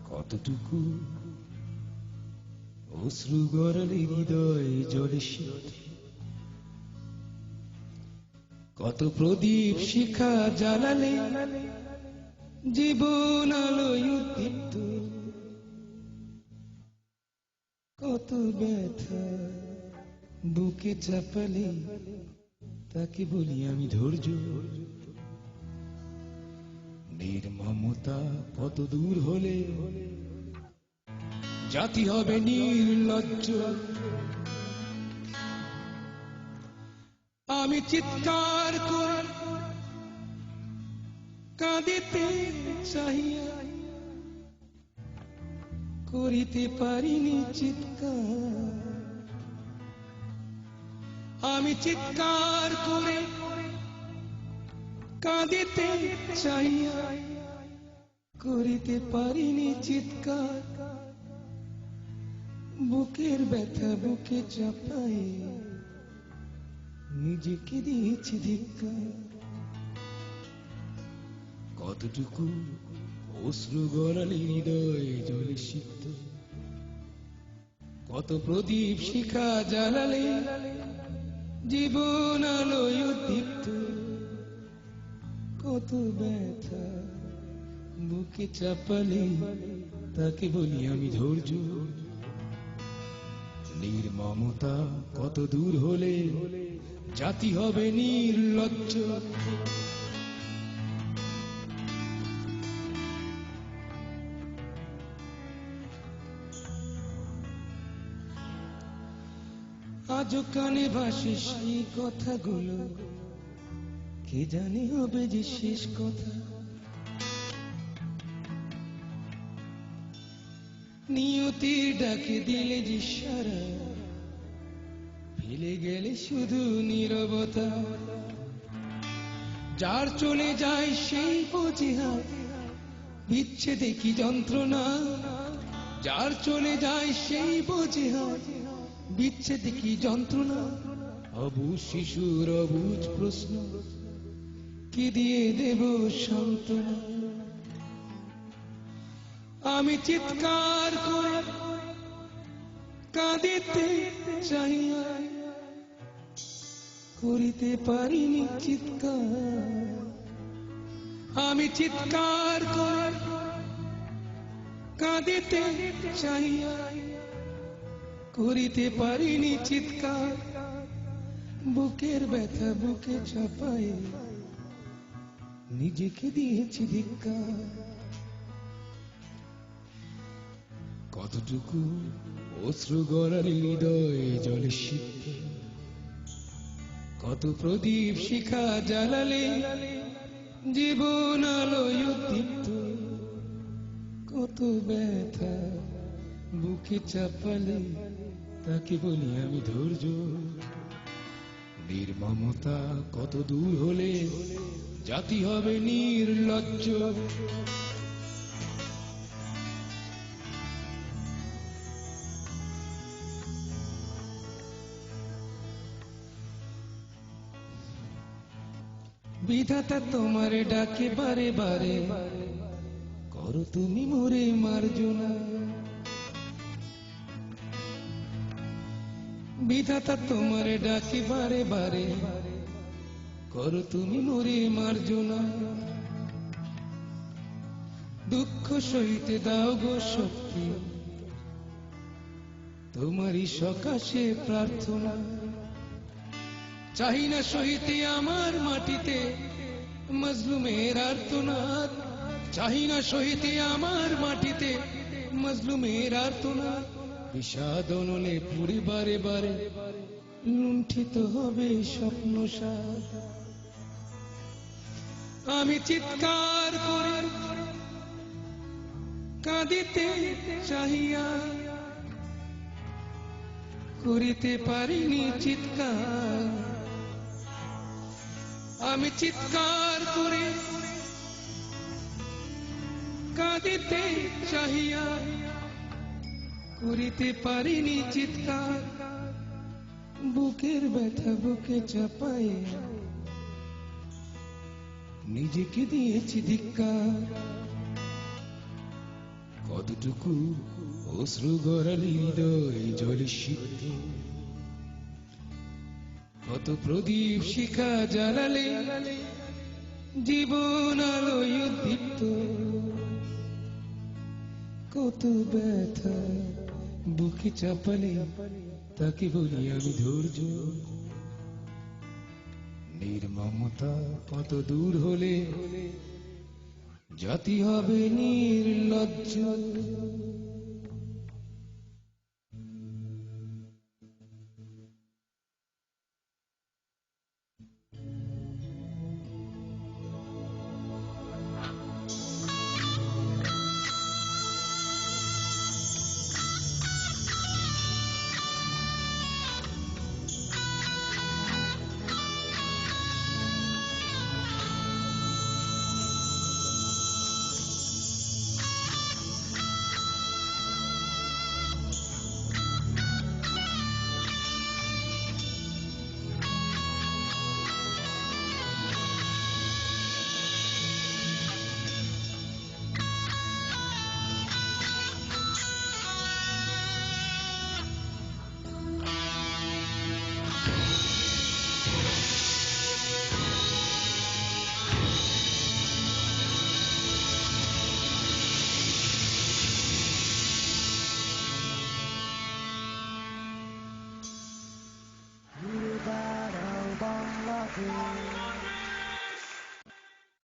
কতটুকু অশ্রু গড়ালে হৃদয় জলে শীত, কত প্রদীপ শিখা জ্বালালে জীবন আলোয় উদ্দীপ্ত, কত ব্যথা বুকে চাপালে তাকে বলি আমি ধৈর্য। নির্মমতা কত দূর হলে জাতি হবে নির্লজ্জ। আমি চিৎকার করে কাঁদিতে চাহিয়া করিতে পারিনি চিৎকার। আমি চিৎকার করে কাঁদিতে চাহিয়া করিতে পারিনি চিৎকার। বুকের ব্যথা বুকে চাপায় নিজেকে দিয়েছি ধিক্কার। কতটুকু অশ্রু গড়ালে হৃদয় জলে সিক্ত, কত প্রদীপ শিখা জ্বালালে জীবন আলোয় উদ্দীপ্ত, কত ব্যথা বুকে চাপালে তাকে বলি আমি ধৈর্য। নির্মমতা কত দূর হলে জাতি হবে নির্লজ্জ। আজও কানে ভাসে সেই কথাগুলো, কে জানে হবে যে শেষ কথা। নিয়তির ডাকে দিলে যে সারা, ফেলে গেলে শুধু নীরবতা। যার চলে যায় সেই বোঝে হাত, বিচ্ছেদে কি যন্ত্রণা। যার চলে যায় সেই বোঝে হাত, বিচ্ছেদে কি যন্ত্রণা। অবুঝ শিশুর অবুঝ প্রশ্ন, কি দিয়ে দেব সান্ত্বনা। আমি চিৎকার করে কাঁদিতে চাহিয়া করিতে পারিনি চিৎকার। আমি চিৎকার করে কাঁদিতে চাহিয়া করিতে পারিনি চিৎকার। বুকের ব্যথা বুকে চাপায় নিজেকে দিয়েছি ধিক্কার। কতটুকু অশ্রু গড়ালে হৃদয় জলে সিক্ত, কত প্রদীপ শিখা জ্বালালে জীবন আলোয় উদ্দীপ্ত, কত ব্যথা বুকে চাপালে তাকে বলি আমি ধৈর্য। নির্মমতা কত দূর হলে জাতি হবে নির্লজ্জ। বিধাতা তোমার ডাকে বারে বারে, করো তুমি মোরে মার্জনা। বিধাতা তোমার ডাকে বারে বারে, করো তুমি মোরে মার্জনা। দুঃখ সইতে দাও গো শক্তি, তোমারই সকাশে প্রার্থনা। চাহি না সহিতে আমার মাটিতে মজলুমের আর্তনাদ। চাহি না সহিতে আমার মাটিতে মজলুমের আর্তনাদ। বিষাদনলে পুরি বারে বারে লুণ্ঠিত হবে স্বপ্ন সাদ। আমি চিৎকার করে কাঁদিতে চাহিয়া করিতে পারিনি চিৎকার। আমি চিৎকার করে কাঁদিতে চাহিয়া করিতে পারিনি চিৎকার। বুকের ব্যথা বুকে চাপায় নিজেকে দিয়েছি ধিক্কার। কতটুকু অশ্রু গড়ালি হৃদয় জলে সিদ্ধ, কত প্রদীপ শিখা জ্বালালে জীবন আলোয় উদ্দীপ্ত, কত ব্যথা বুকে চাপালে তাকে বলি আমি ধৈর্য। নির্মমতা কত দূর হলে জাতি হবে নির্লজ্জ।